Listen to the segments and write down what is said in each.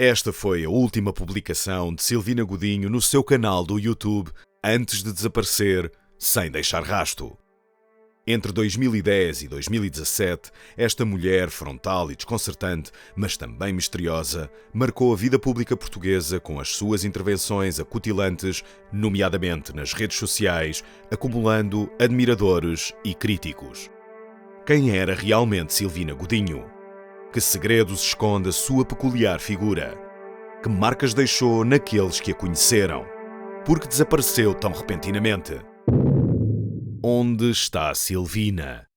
Esta foi a última publicação de Silvina Godinho no seu canal do YouTube antes de desaparecer sem deixar rasto. Entre 2010 e 2017, esta mulher frontal e desconcertante, mas também misteriosa, marcou a vida pública portuguesa com as suas intervenções acutilantes, nomeadamente nas redes sociais, acumulando admiradores e críticos. Quem era realmente Silvina Godinho? Que segredos esconde a sua peculiar figura? Que marcas deixou naqueles que a conheceram? Por que desapareceu tão repentinamente? Onde está Silvina?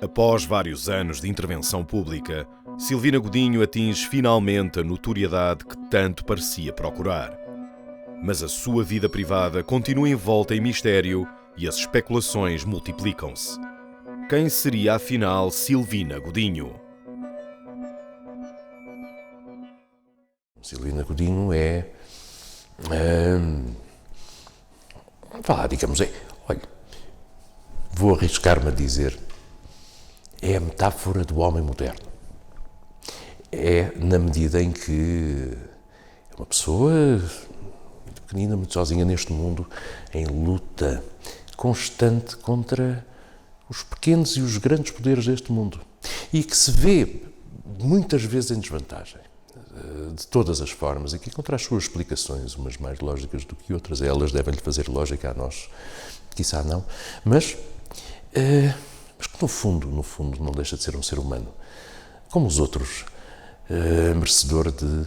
Após vários anos de intervenção pública, Silvina Godinho atinge finalmente a notoriedade que tanto parecia procurar. Mas a sua vida privada continua envolta em mistério e as especulações multiplicam-se. Quem seria afinal Silvina Godinho? Silvina Godinho é, olha, vou arriscar-me a dizer, é a metáfora do homem moderno. É na medida em que é uma pessoa muito pequenina, muito sozinha neste mundo, em luta constante contra os pequenos e os grandes poderes deste mundo. E que se vê muitas vezes em desvantagem, de todas as formas, e que encontra as suas explicações, umas mais lógicas do que outras. Elas devem-lhe fazer lógica a nós, quiçá não, mas que no fundo não deixa de ser um ser humano, como os outros, merecedor de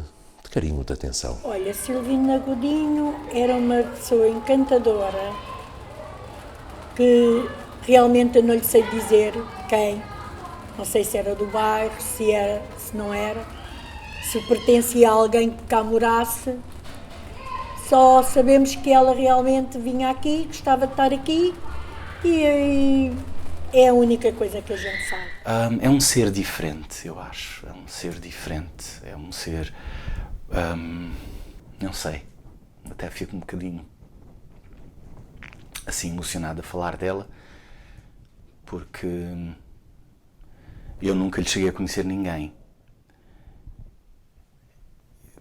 carinho, de atenção. Olha, Silvina Godinho era uma pessoa encantadora, que realmente eu não lhe sei dizer quem, não sei se era do bairro, se era, se não era, se pertencia a alguém que cá morasse. Só sabemos que ela realmente vinha aqui, gostava de estar aqui, e é a única coisa que a gente sabe. É um ser diferente, eu acho. É um ser diferente. É um ser... não sei. Até fico um bocadinho assim emocionado a falar dela, porque eu nunca lhe cheguei a conhecer ninguém.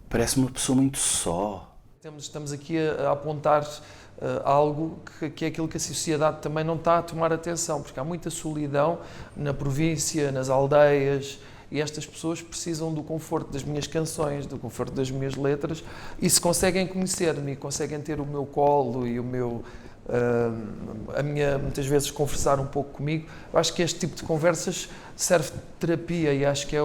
Parece uma pessoa muito só. Estamos aqui a apontar algo que é aquilo que a sociedade também não está a tomar atenção, porque há muita solidão na província, nas aldeias, e estas pessoas precisam do conforto das minhas canções, do conforto das minhas letras, e se conseguem conhecer-me, conseguem ter o meu colo e o meu... muitas vezes conversar um pouco comigo. Eu acho que este tipo de conversas serve de terapia, e acho que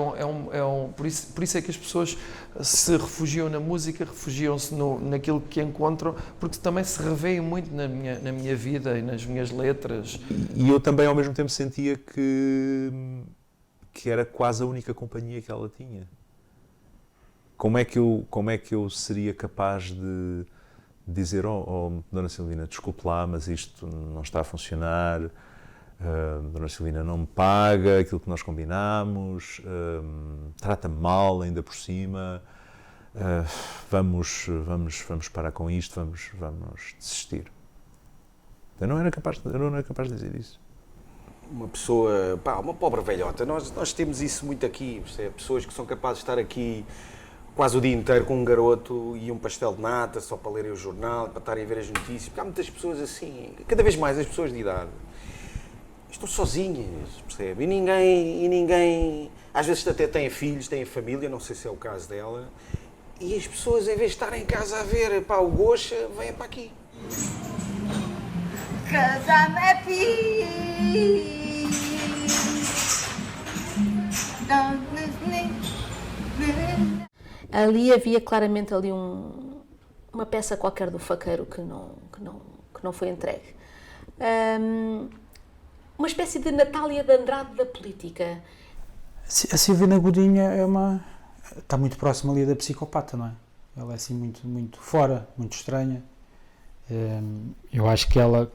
por isso é que as pessoas se refugiam na música, refugiam-se naquilo que encontram, porque também se revêem muito na minha vida e nas minhas letras. E eu também ao mesmo tempo sentia que era quase a única companhia que ela tinha. Como é que eu seria capaz de dizer, Dona Silvina, desculpe lá, mas isto não está a funcionar, Dona Silvina não me paga aquilo que nós combinámos, trata-me mal ainda por cima, vamos parar com isto, vamos desistir. Eu não era capaz de dizer isso. Uma pessoa, uma pobre velhota, nós temos isso muito aqui, pessoas que são capazes de estar aqui quase o dia inteiro com um garoto e um pastel de nata só para lerem o jornal, para estarem a ver as notícias, porque há muitas pessoas assim, cada vez mais as pessoas de idade estão sozinhas, percebe? E ninguém, às vezes até têm filhos, têm família, não sei se é o caso dela, e as pessoas em vez de estarem em casa a ver o Gocha, vêm para aqui. Ali havia claramente uma peça qualquer do faqueiro que não foi entregue. Uma espécie de Natália de Andrade da política. A Silvina Godinho está muito próxima ali da psicopata, não é? Ela é assim muito fora, muito estranha. Eu acho que ela,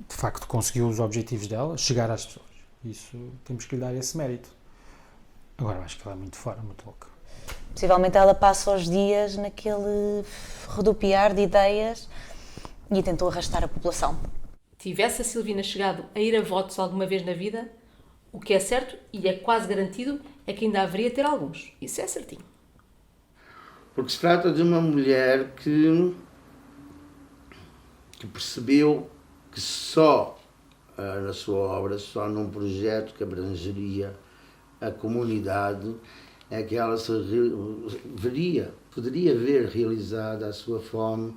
de facto, conseguiu os objetivos dela, chegar às pessoas. Isso, temos que lhe dar esse mérito. Agora, eu acho que ela é muito fora, muito louca. Possivelmente ela passa os dias naquele rodopiar de ideias e tentou arrastar a população. tivesse a Silvina chegado a ir a votos alguma vez na vida, o que é certo e é quase garantido é que ainda haveria ter alguns. Isso é certinho. Porque se trata de uma mulher que percebeu que só na sua obra, só num projeto que abrangeria a comunidade, é que ela poderia ver realizada a sua fome,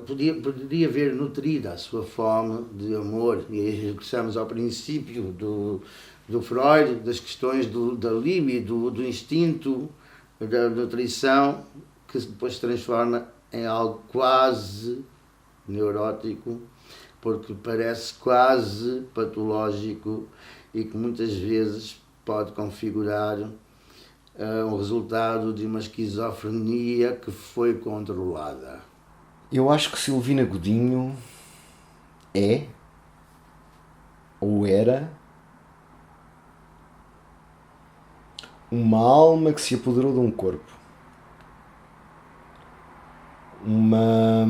poderia ver nutrida a sua fome de amor. E aí regressamos ao princípio do Freud, das questões da libido, do instinto, da nutrição, que depois se transforma em algo quase neurótico, porque parece quase patológico e que muitas vezes pode configurar o resultado de uma esquizofrenia que foi controlada. Eu acho que Silvina Godinho é, ou era, uma alma que se apoderou de um corpo. Uma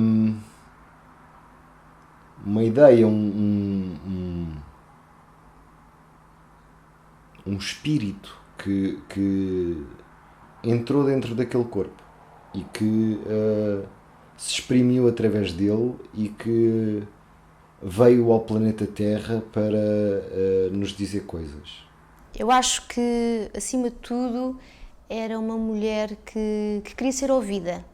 ideia, um espírito que entrou dentro daquele corpo e que se exprimiu através dele e que veio ao planeta Terra para nos dizer coisas. Eu acho que, acima de tudo, era uma mulher que queria ser ouvida.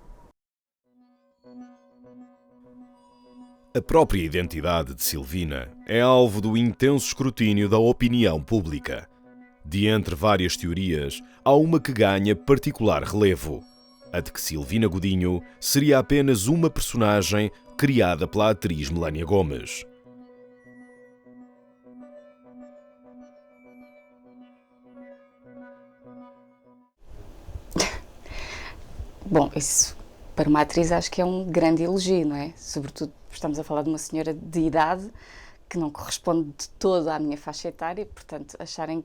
A própria identidade de Silvina é alvo do intenso escrutínio da opinião pública. De entre várias teorias, há uma que ganha particular relevo: a de que Silvina Godinho seria apenas uma personagem criada pela atriz Melania Gomes. Bom, isso para uma atriz acho que é um grande elogio, não é? Sobretudo estamos a falar de uma senhora de idade que não corresponde de todo à minha faixa etária, portanto acharem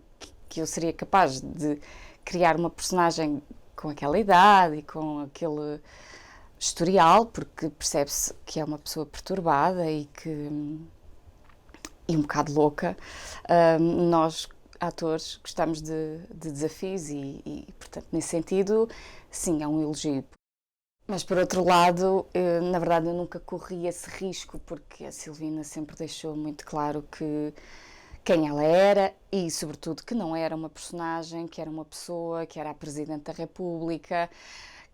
que eu seria capaz de criar uma personagem com aquela idade e com aquele historial, porque percebe-se que é uma pessoa perturbada e um bocado louca. Nós, atores, gostamos de desafios e, portanto, nesse sentido, sim, é um elogio. Mas, por outro lado, na verdade, eu nunca corri esse risco, porque a Silvina sempre deixou muito claro quem ela era e, sobretudo, que não era uma personagem, que era uma pessoa, que era a Presidente da República,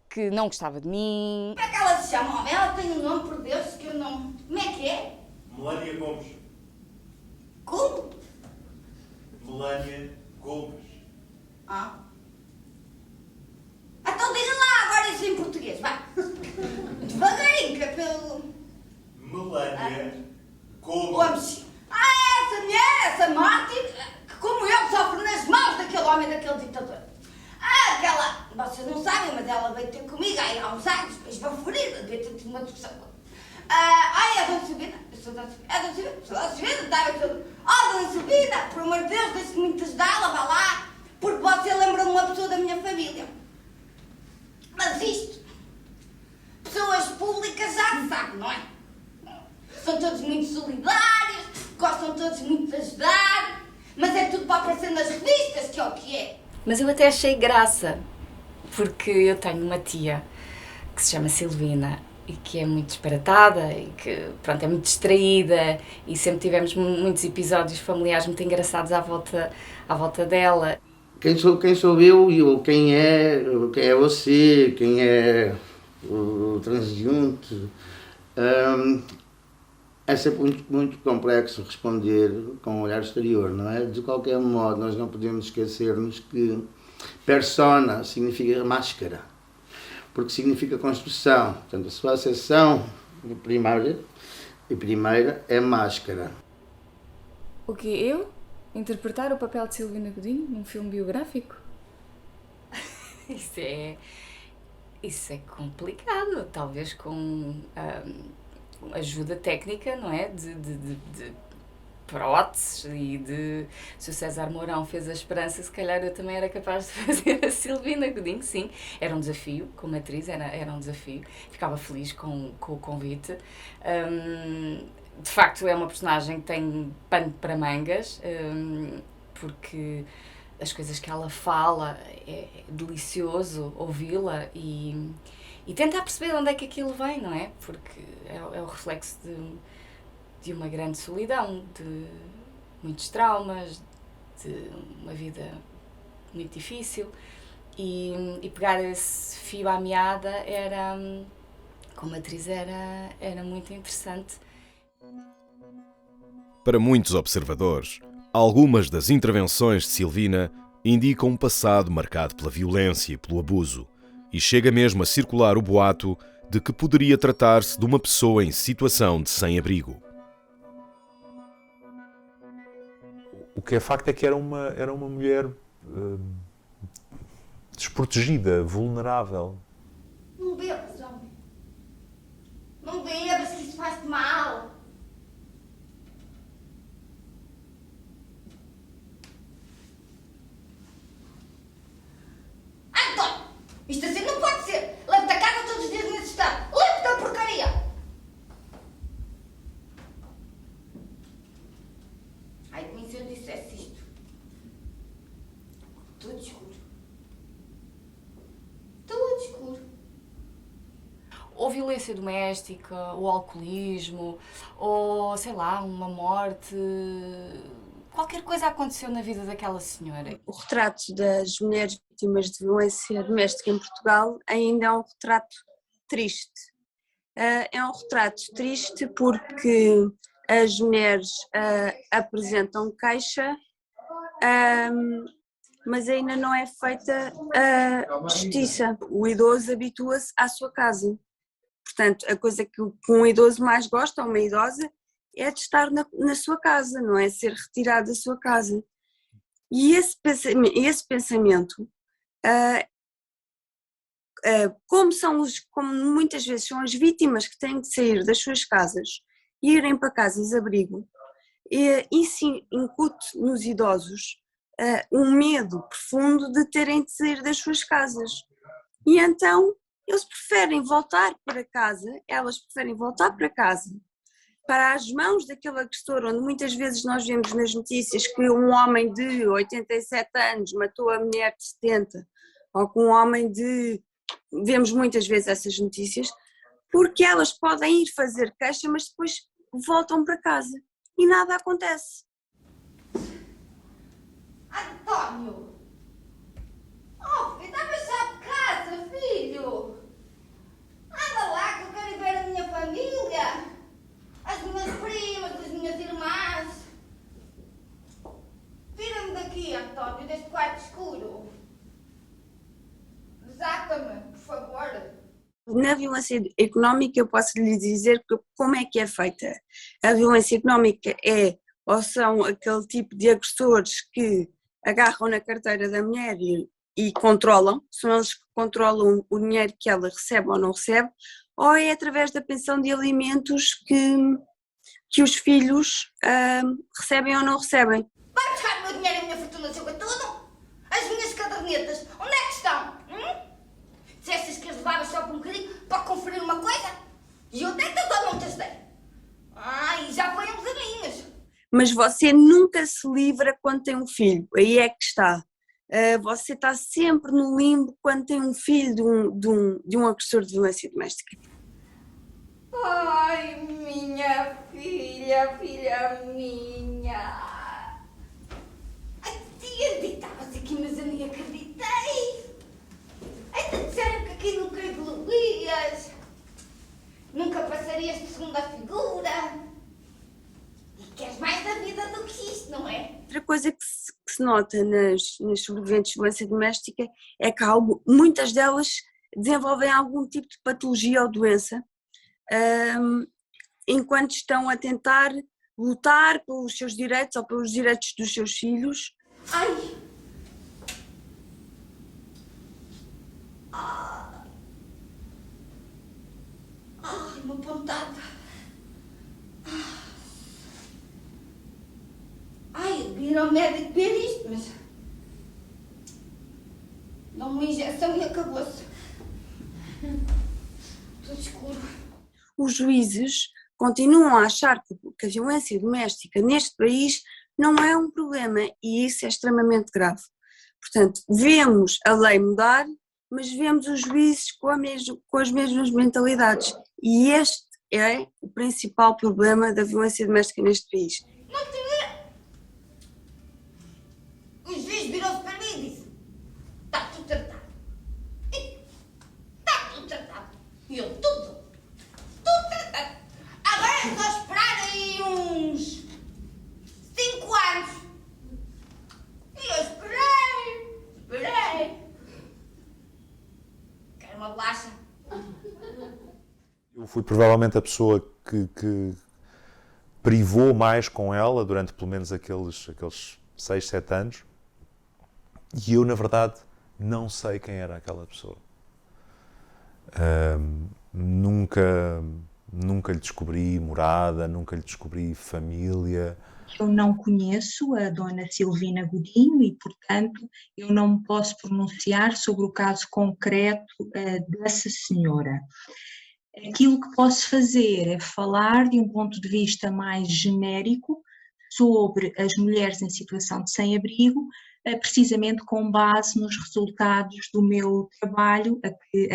que não gostava de mim. Como é que ela se chama, homem? Ela tem um nome, por Deus, que eu não... Como é que é? Melania Gomes. Como? Melania Gomes. Ah. Então diga lá agora isso em português, vai. Devagarinho, que é pelo... Melania Gomes. Gomes. Essa mulher, essa mártir, que como eu sofre nas mãos daquele homem, daquele ditador. Aquela, vocês não sabem, mas ela veio ter comigo aí há uns anos, esbaforida, devia ter tido uma discussão. Ai, a Dona Silvina, eu sou Dona Silvina, sou Dona Silvina, Dona Silvina, por amor de Deus, deixe-me muito ajudá-la, vá lá, porque você lembra-me uma pessoa da minha família. Mas isto, pessoas públicas já sabem, não é? São todos muito solidários, gostam todos muito de ajudar, mas é tudo para aparecer nas revistas, que é o que é. Mas eu até achei graça, porque eu tenho uma tia que se chama Silvina e que é muito disparatada e que, pronto, é muito distraída e sempre tivemos muitos episódios familiares muito engraçados à volta dela. Quem sou eu e quem é você, quem é o transeunte. É sempre muito complexo responder com um olhar exterior, não é? De qualquer modo, nós não podemos esquecermos que persona significa máscara, porque significa construção. Portanto, a sua acessão primária é máscara. O que eu? Interpretar o papel de Silvina Godinho num filme biográfico? Isso é complicado, talvez com ajuda técnica, não é? De próteses e de... Se o César Mourão fez a Esperança, se calhar eu também era capaz de fazer a Silvina Godinho, sim. Era um desafio, como atriz, era um desafio. Ficava feliz com o convite. de facto é uma personagem que tem pano para mangas, porque as coisas que ela fala é delicioso ouvi-la e tentar perceber de onde é que aquilo vem, não é? Porque é o reflexo de uma grande solidão, de muitos traumas, de uma vida muito difícil e pegar esse fio à meada era, como atriz, era muito interessante. Para muitos observadores, algumas das intervenções de Silvina indicam um passado marcado pela violência e pelo abuso, e chega mesmo a circular o boato de que poderia tratar-se de uma pessoa em situação de sem-abrigo. O que é facto é que era uma mulher desprotegida, vulnerável. Não bebas, homem. Não bebas, que isso faz-te mal. Antônio, isto assim não pode ser. Leva-te a casa todos os dias nesse estado. Leva-te a porcaria. Ai, como se eu dissesse isto. Tudo escuro. Tudo escuro. Ou violência doméstica, ou alcoolismo, ou, sei lá, uma morte. Qualquer coisa aconteceu na vida daquela senhora. O retrato das mulheres vítimas de violência doméstica em Portugal ainda é um retrato triste. É um retrato triste porque as mulheres apresentam queixa, mas ainda não é feita justiça. O idoso habitua-se à sua casa. Portanto, a coisa que um idoso mais gosta, ou uma idosa, é de estar na sua casa, não é ser retirado da sua casa. E esse pensamento, como muitas vezes são as vítimas que têm de sair das suas casas e irem para casas de abrigo, isso incute nos idosos um medo profundo de terem de sair das suas casas. E então eles preferem voltar para casa, elas preferem voltar para casa, para as mãos daquele agressor, onde muitas vezes nós vemos nas notícias que um homem de 87 anos matou a mulher de 70, ou que um homem de... Vemos muitas vezes essas notícias, porque elas podem ir fazer queixa, mas depois voltam para casa e nada acontece. Antônio! Oh, filho, dá-me já de casa, filho! Anda lá que eu quero ir ver a minha família! As minhas primas, as minhas irmãs! Tira-me daqui, Antônio, deste quarto escuro! Desata-me, por favor! Na violência económica eu posso lhe dizer como é que é feita. A violência económica ou são aquele tipo de agressores que agarram na carteira da mulher e controlam, são eles que controlam o dinheiro que ela recebe ou não recebe, ou é através da pensão de alimentos que os filhos recebem ou não recebem. Vai buscar o meu dinheiro e a minha fortuna, seu tudo? As minhas cadernetas, onde é que estão? Disseste que as levavas só por um bocadinho para conferir uma coisa? E onde é que eu não te as dei? Ai, já foi uns aninhos. Mas você nunca se livra quando tem um filho, aí é que está. Você está sempre no limbo quando tem um filho de um agressor de violência doméstica. Ai, minha filha, filha minha. Ai, tia, deitava-se aqui, mas eu nem acreditei. Ainda disseram que aqui nunca evoluías. Nunca passarias de segunda figura. E queres mais da vida do que isto, não é? Outra coisa que se nota nas sobreviventes de violência doméstica é que muitas delas desenvolvem algum tipo de patologia ou doença enquanto estão a tentar lutar pelos seus direitos ou pelos direitos dos seus filhos. Ai! Ai, uma pontada. Ai, eu vim ao médico ver isto, mas... Dá uma injeção e acabou-se. Tudo escuro. Os juízes continuam a achar que a violência doméstica neste país não é um problema e isso é extremamente grave. Portanto, vemos a lei mudar, mas vemos os juízes com as mesmas mentalidades e este é o principal problema da violência doméstica neste país. O juiz virou-se para mim e disse: está tudo tratado. Está tudo tratado. E eu, tudo tratado. Agora é só esperar aí uns 5 anos. E eu esperei. Quero uma bolacha. Eu fui provavelmente a pessoa que privou mais com ela durante pelo menos aqueles 6, 7 anos. E eu, na verdade, não sei quem era aquela pessoa. Nunca lhe descobri morada, nunca lhe descobri família. Eu não conheço a dona Silvina Godinho e, portanto, eu não me posso pronunciar sobre o caso concreto dessa senhora. Aquilo que posso fazer é falar de um ponto de vista mais genérico sobre as mulheres em situação de sem-abrigo, precisamente com base nos resultados do meu trabalho a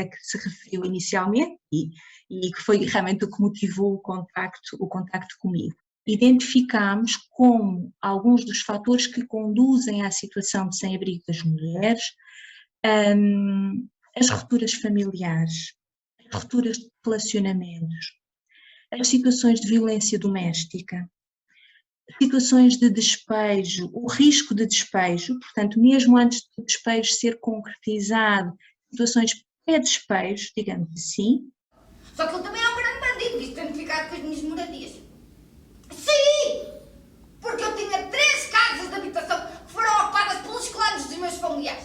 que se referiu inicialmente e que foi realmente o que motivou o contacto comigo. Identificámos como alguns dos fatores que conduzem à situação de sem-abrigo das mulheres, as rupturas familiares, as rupturas de relacionamentos, as situações de violência doméstica, situações de despejo, o risco de despejo, portanto, mesmo antes do despejo ser concretizado, situações pré-despejo, digamos assim. Só que ele também é um grande bandido, diz ter ficado com as minhas moradias. Sim! Porque eu tinha 3 casas de habitação que foram ocupadas pelos clãs dos meus familiares.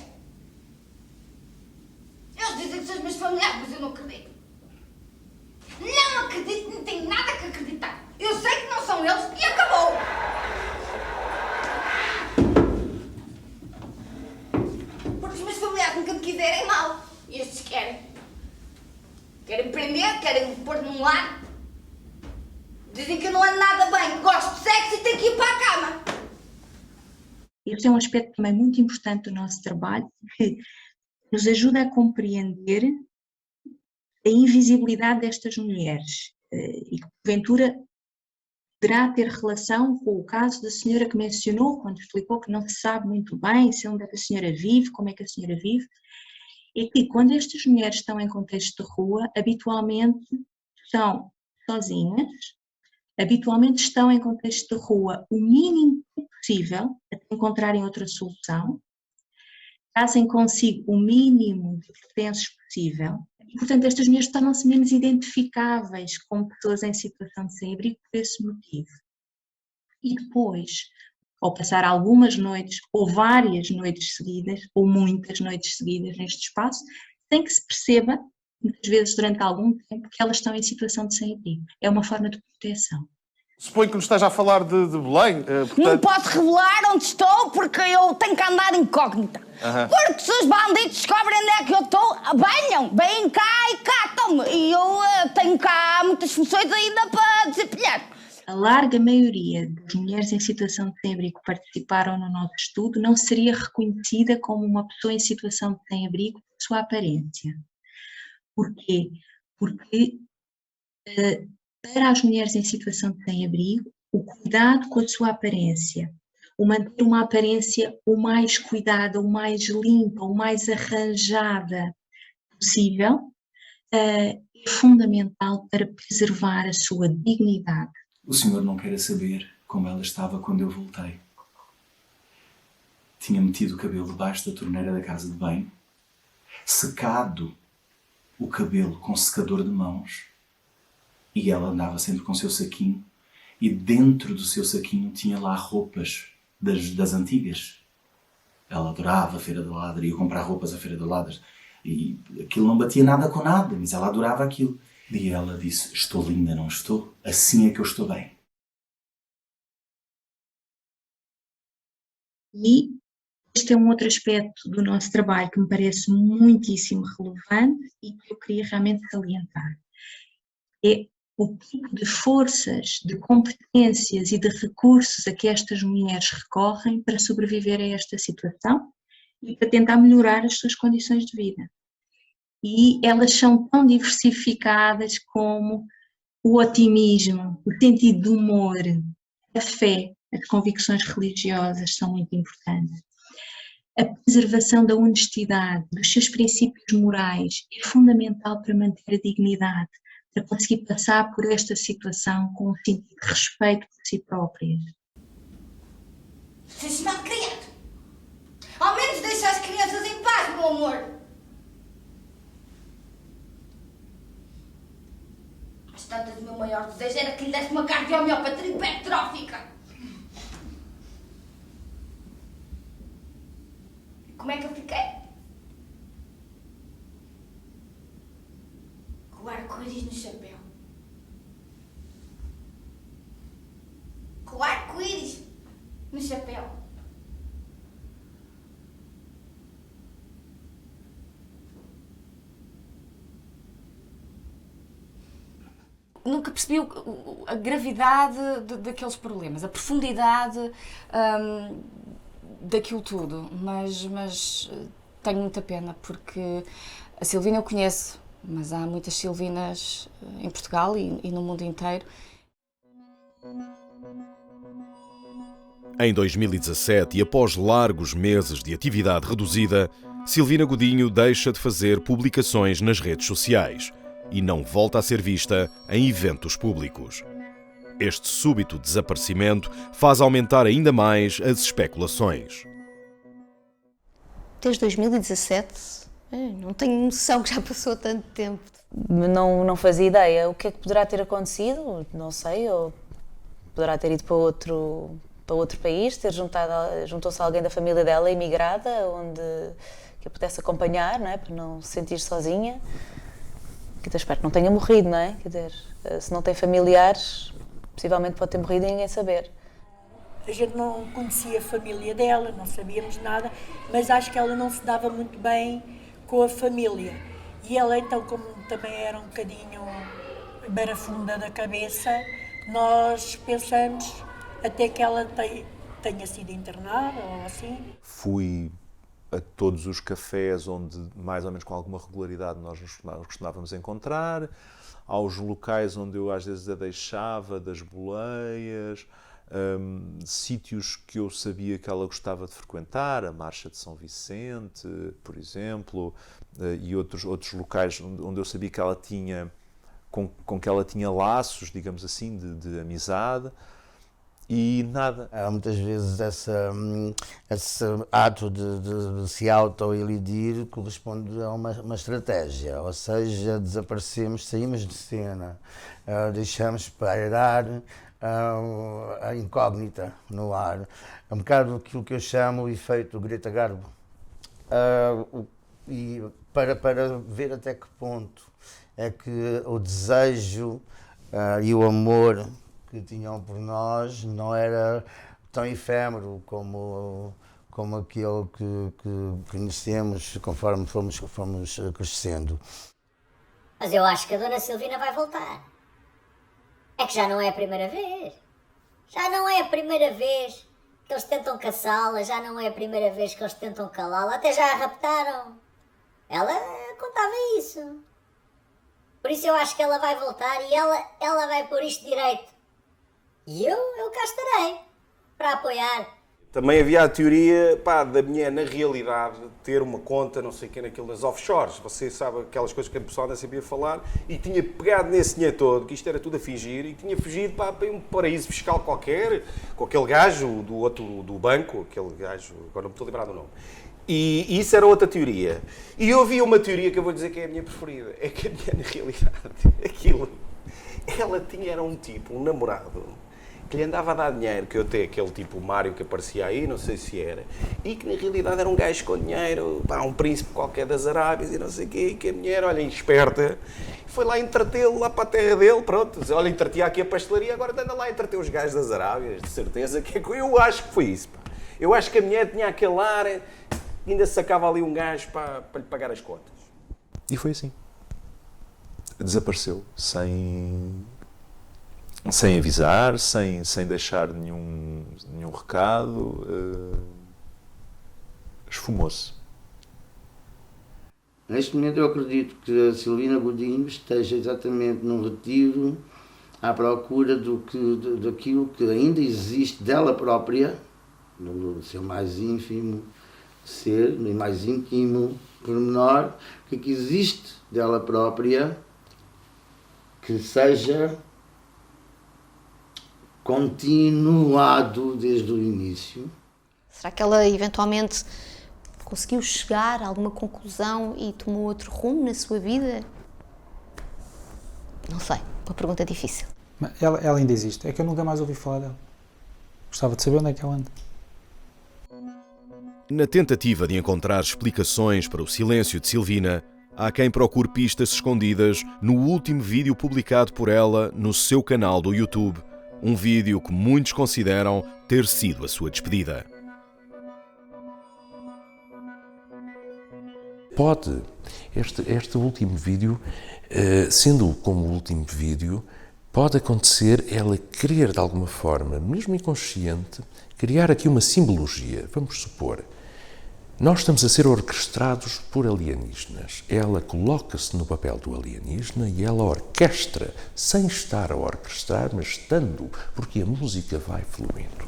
Eles dizem que são os meus familiares, mas eu não acredito. Não acredito, não tenho nada que acreditar. Eu sei que não são eles e acabou! Porque os meus familiares nunca me quiserem mal. E estes querem. Querem prender, querem pôr num lar. Dizem que eu não ando nada bem, que gosto de sexo e tenho que ir para a cama. Este é um aspecto também muito importante do nosso trabalho, que nos ajuda a compreender a invisibilidade destas mulheres e que, porventura, poderá ter relação com o caso da senhora que mencionou, quando explicou que não se sabe muito bem se onde é que a senhora vive, como é que a senhora vive, é que quando estas mulheres estão em contexto de rua, habitualmente são sozinhas, habitualmente estão em contexto de rua o mínimo possível até encontrarem outra solução, trazem consigo o mínimo de pertences possível e, portanto, estas mulheres tornam-se menos identificáveis como pessoas em situação de sem-abrigo por esse motivo. E depois, ao passar algumas noites ou várias noites seguidas, ou muitas noites seguidas neste espaço, sem que se perceba, muitas vezes durante algum tempo, que elas estão em situação de sem-abrigo. É uma forma de proteção. Suponho que nos esteja a falar de Belém. Portanto... Não posso revelar onde estou porque eu tenho que andar incógnita. Porque se os bandidos descobrem onde é que eu estou, vêm cá e catam-me. E eu tenho cá muitas funções ainda para desempenhar. A larga maioria das mulheres em situação de sem-abrigo que participaram no nosso estudo não seria reconhecida como uma pessoa em situação de sem-abrigo por sua aparência. Porquê? Porque para as mulheres em situação de sem-abrigo, o cuidado com a sua aparência, o manter uma aparência o mais cuidada, o mais limpa, o mais arranjada possível, é fundamental para preservar a sua dignidade. O senhor não quer saber como ela estava quando eu voltei. Tinha metido o cabelo debaixo da torneira da casa de banho, secado o cabelo com secador de mãos, e ela andava sempre com o seu saquinho, e dentro do seu saquinho tinha lá roupas das antigas. Ela adorava a Feira da Ladra, ia comprar roupas à Feira da Ladra, e aquilo não batia nada com nada, mas ela adorava aquilo. E ela disse, estou linda, não estou? Assim é que eu estou bem. E este é um outro aspecto do nosso trabalho que me parece muitíssimo relevante e que eu queria realmente salientar. É o tipo de forças, de competências e de recursos a que estas mulheres recorrem para sobreviver a esta situação e para tentar melhorar as suas condições de vida. E elas são tão diversificadas como o otimismo, o sentido de humor, a fé, as convicções religiosas são muito importantes. A preservação da honestidade, dos seus princípios morais é fundamental para manter a dignidade, para conseguir passar por esta situação com um sentido de respeito por si próprias. Você se malcriado. Ao menos deixa as crianças em paz, meu amor. Às tantas, o meu maior desejo era que lhe desse uma cardiomiopatia hipertrófica. Como é que eu fiquei? Com o arco-íris no chapéu. Com o arco-íris no chapéu. Nunca percebi a gravidade daqueles problemas, a profundidade daquilo tudo, mas tenho muita pena porque a Silvina eu conheço, mas há muitas Silvinas em Portugal e no mundo inteiro. Em 2017, e após largos meses de atividade reduzida, Silvina Godinho deixa de fazer publicações nas redes sociais e não volta a ser vista em eventos públicos. Este súbito desaparecimento faz aumentar ainda mais as especulações. Desde 2017, não tenho noção que já passou tanto tempo. Não fazia ideia. O que é que poderá ter acontecido? Não sei. Ou poderá ter ido para outro país, juntou-se a alguém da família dela, imigrada, onde que a pudesse acompanhar, não é? Para não se sentir sozinha. Que espero que não tenha morrido, não é? Quer dizer, se não tem familiares, possivelmente pode ter morrido e ninguém saber. A gente não conhecia a família dela, não sabíamos nada, mas acho que ela não se dava muito bem com a família. E ela então, como também era um bocadinho barafunda da cabeça, nós pensamos até que ela tenha sido internada ou assim. Fui a todos os cafés onde, mais ou menos com alguma regularidade, nós nos costumávamos encontrar, aos locais onde eu às vezes a deixava, das boleias, sítios que eu sabia que ela gostava de frequentar, a Marcha de São Vicente, por exemplo, e outros locais onde eu sabia que ela tinha, com que ela tinha laços, digamos assim, de amizade. E nada. Há muitas vezes esse ato de se auto-elidir corresponde a uma estratégia, ou seja, desaparecemos, saímos de cena, deixamos pairar a incógnita no ar. É um bocado aquilo que eu chamo o efeito Greta Garbo. E para ver até que ponto é que o desejo e o amor que tinham por nós não era tão efêmero como aquele que conhecemos conforme fomos crescendo. Mas eu acho que a Dona Silvina vai voltar. É que já não é a primeira vez. Já não é a primeira vez que eles tentam caçá-la, já não é a primeira vez que eles tentam calá-la, até já a raptaram. Ela contava isso. Por isso eu acho que ela vai voltar e ela vai pôr isto direito. E eu cá estarei, para apoiar. Também havia a teoria da mulher, na realidade, ter uma conta, não sei o que, naquilo das offshores. Você sabe aquelas coisas que a pessoa ainda sabia falar e tinha pegado nesse dinheiro todo, que isto era tudo a fingir, e tinha fugido para um paraíso fiscal qualquer, com aquele gajo do banco, aquele gajo, agora não me estou a lembrar do nome. E isso era outra teoria. E eu havia uma teoria que eu vou dizer que é a minha preferida. É que a mulher, na realidade, era um tipo, um namorado, que lhe andava a dar dinheiro, que eu tenho aquele tipo Mário que aparecia aí, não sei se era, e que na realidade era um gajo com dinheiro, um príncipe qualquer das Arábias e não sei o quê, e que a mulher, olha, esperta, foi lá entretê-lo lá para a terra dele, pronto, olha, entretia aqui a pastelaria, agora anda lá a entreter os gajos das Arábias, de certeza, que eu acho que foi isso, pá. Eu acho que a mulher tinha aquele ar, ainda sacava ali um gajo para lhe pagar as contas. E foi assim. Desapareceu, sem sem avisar, sem deixar nenhum recado, esfumou-se. Neste momento eu acredito que a Silvina Godinho esteja exatamente num retiro à procura daquilo que ainda existe dela própria, no seu mais ínfimo ser, no mais íntimo pormenor, que existe dela própria que seja continuado desde o início. Será que ela eventualmente conseguiu chegar a alguma conclusão e tomou outro rumo na sua vida? Não sei, uma pergunta difícil. Mas ela ainda existe, é que eu nunca mais ouvi falar dela. Gostava de saber onde é que ela anda. Na tentativa de encontrar explicações para o silêncio de Silvina, há quem procure pistas escondidas no último vídeo publicado por ela no seu canal do YouTube, um vídeo que muitos consideram ter sido a sua despedida. Pode, este último vídeo, sendo como o último vídeo, pode acontecer ela querer de alguma forma, mesmo inconsciente, criar aqui uma simbologia. Vamos supor, nós estamos a ser orquestrados por alienígenas. Ela coloca-se no papel do alienígena e ela orquestra, sem estar a orquestrar, mas estando, porque a música vai fluindo.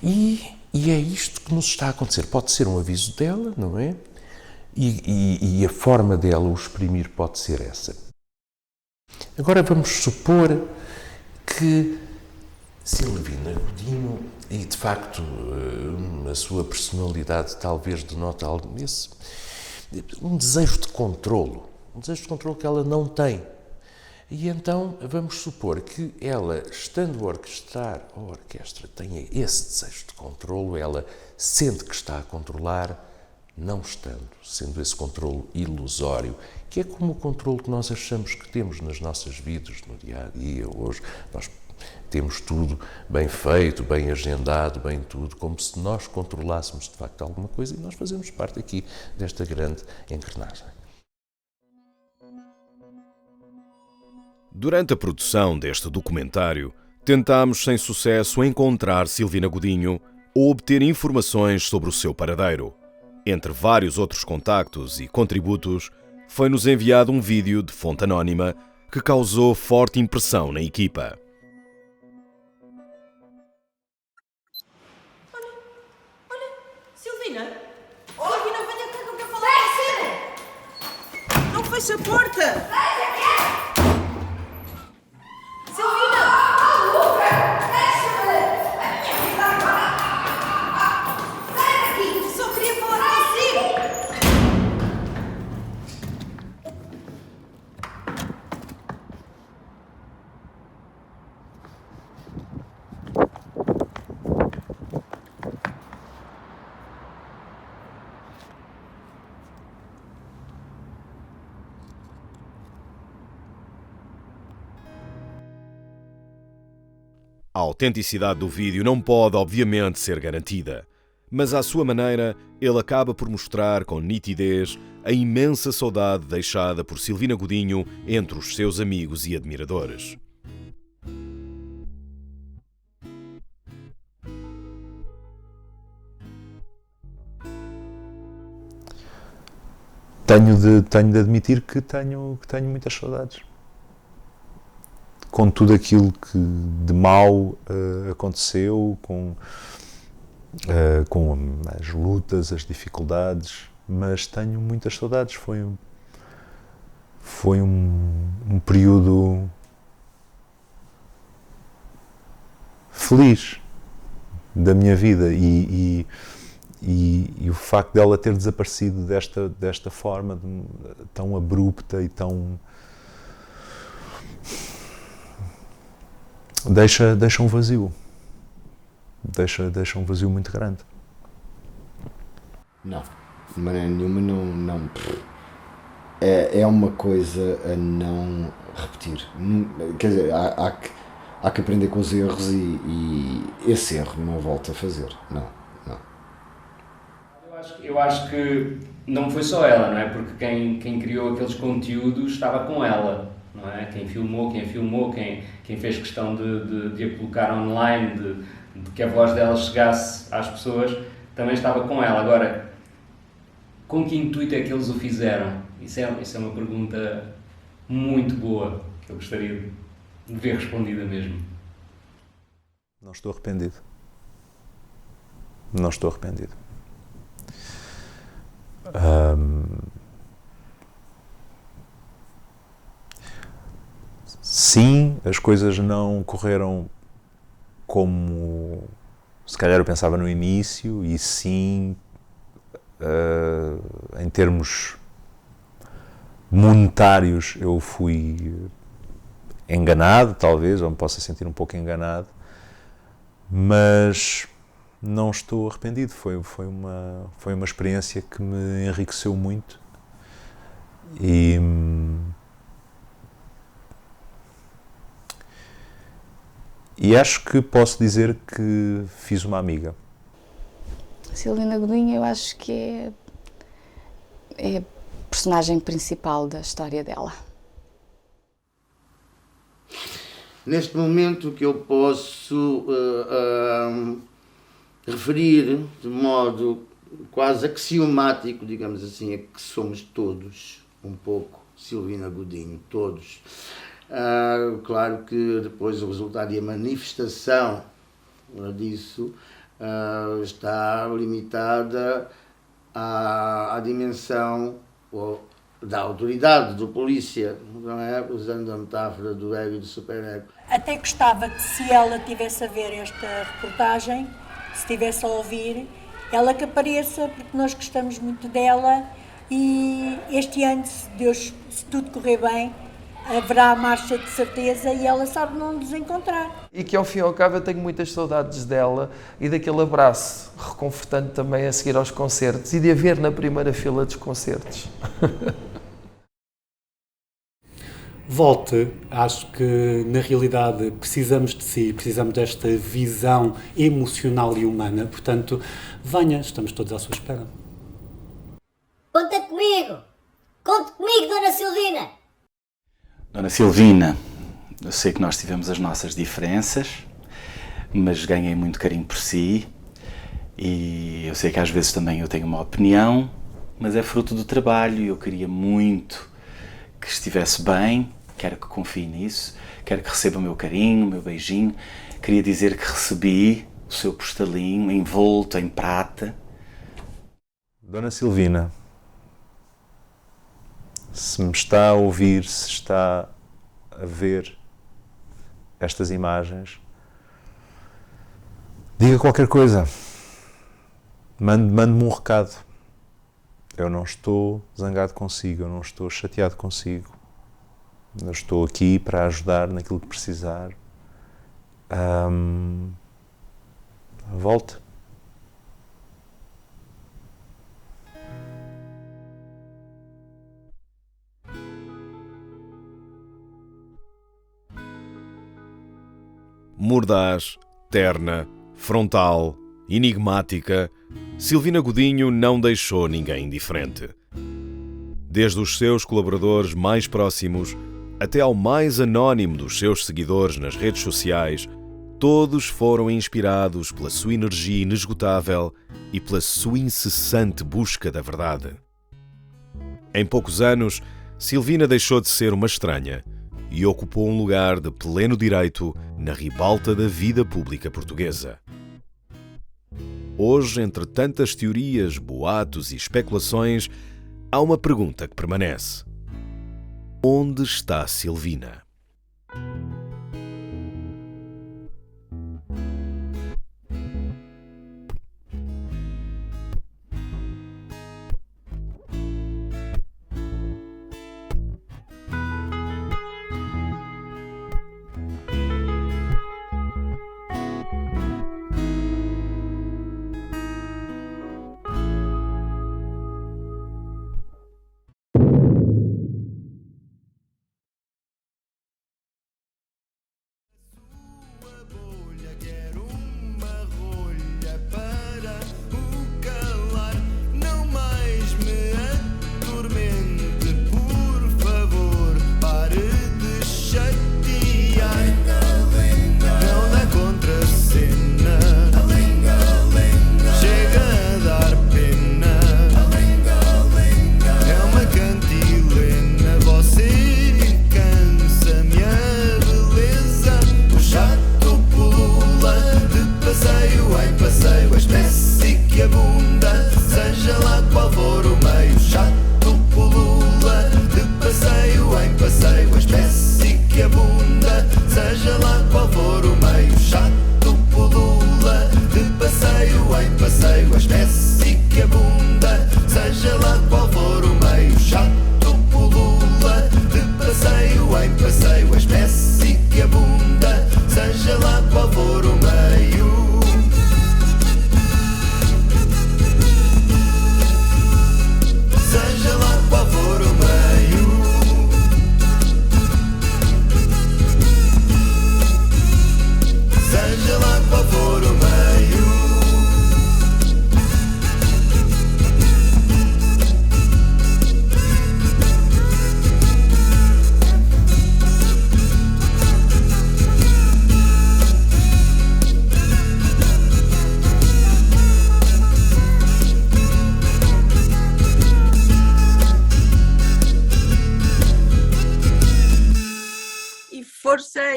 E é isto que nos está a acontecer. Pode ser um aviso dela, não é? E a forma dela o exprimir pode ser essa. Agora vamos supor que Silvina Godinho, e de facto a sua personalidade talvez denota um desejo de controlo, que ela não tem. E então vamos supor que ela, estando a orquestrar a orquestra, tenha esse desejo de controlo, ela sente que está a controlar, não estando, sendo esse controlo ilusório, que é como o controlo que nós achamos que temos nas nossas vidas, no dia-a-dia, hoje. Nós temos tudo bem feito, bem agendado, bem tudo, como se nós controlássemos de facto alguma coisa, e nós fazemos parte aqui desta grande engrenagem. Durante a produção deste documentário, tentámos sem sucesso encontrar Silvina Godinho ou obter informações sobre o seu paradeiro. Entre vários outros contactos e contributos, foi-nos enviado um vídeo de fonte anónima que causou forte impressão na equipa. Olha, Silvina! Silvina, venha cá que eu quero falar com você! Não feche a porta! Silvina! A autenticidade do vídeo não pode, obviamente, ser garantida, mas à sua maneira, ele acaba por mostrar com nitidez a imensa saudade deixada por Silvina Godinho entre os seus amigos e admiradores. Tenho de admitir que tenho muitas saudades. Com tudo aquilo que de mal aconteceu, com as lutas, as dificuldades, mas tenho muitas saudades. Foi um período feliz da minha vida e o facto dela ter desaparecido desta forma tão abrupta e tão... deixa um vazio. Deixa um vazio muito grande. Não, de maneira nenhuma, não. É uma coisa a não repetir. Quer dizer, há que aprender com os erros e esse erro não volta a fazer. Não. Eu acho que não foi só ela, não é? Porque quem criou aqueles conteúdos estava com ela. não é? Quem filmou, quem fez questão de a colocar online, de que a voz dela chegasse às pessoas, também estava com ela. Agora, com que intuito é que eles o fizeram? Isso é uma pergunta muito boa, que eu gostaria de ver respondida mesmo. Não estou arrependido. Não estou arrependido. Sim, as coisas não correram como se calhar eu pensava no início, e sim, em termos monetários eu fui enganado, talvez, ou me possa sentir um pouco enganado, mas não estou arrependido. Foi uma experiência que me enriqueceu muito e acho que posso dizer que fiz uma amiga. Silvina Godinho, eu acho que é a personagem principal da história dela. Neste momento, o que eu posso referir de modo quase axiomático, digamos assim, é que somos todos um pouco Silvina Godinho, todos. Claro que depois o resultado e a manifestação disso está limitada à dimensão da autoridade, do polícia, não é? Usando a metáfora do ego e do superego. Até gostava que, se ela tivesse a ver esta reportagem, se estivesse a ouvir, ela que apareça, porque nós gostamos muito dela, e este ano, se tudo correr bem, haverá a marcha de certeza e ela sabe não nos encontrar. E que ao fim e ao cabo eu tenho muitas saudades dela e daquele abraço reconfortante também a seguir aos concertos e de a ver na primeira fila dos concertos. Volte, acho que na realidade precisamos de si, precisamos desta visão emocional e humana, portanto, venha, estamos todos à sua espera. Conta comigo! Conte comigo, Dona Silvina! Dona Silvina, eu sei que nós tivemos as nossas diferenças, mas ganhei muito carinho por si e eu sei que às vezes também eu tenho uma opinião, mas é fruto do trabalho e eu queria muito que estivesse bem, quero que confie nisso, quero que receba o meu carinho, o meu beijinho. Queria dizer que recebi o seu postalinho envolto em prata. Dona Silvina, se me está a ouvir, se está a ver estas imagens, diga qualquer coisa, mande-me um recado. Eu não estou zangado consigo, eu não estou chateado consigo. Eu estou aqui para ajudar naquilo que precisar. Volte. Mordaz, terna, frontal, enigmática, Silvina Godinho não deixou ninguém indiferente. Desde os seus colaboradores mais próximos até ao mais anónimo dos seus seguidores nas redes sociais, todos foram inspirados pela sua energia inesgotável e pela sua incessante busca da verdade. Em poucos anos, Silvina deixou de ser uma estranha e ocupou um lugar de pleno direito na ribalta da vida pública portuguesa. Hoje, entre tantas teorias, boatos e especulações, há uma pergunta que permanece: onde está Silvina?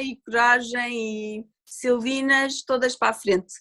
e coragem e Silvinas todas para a frente.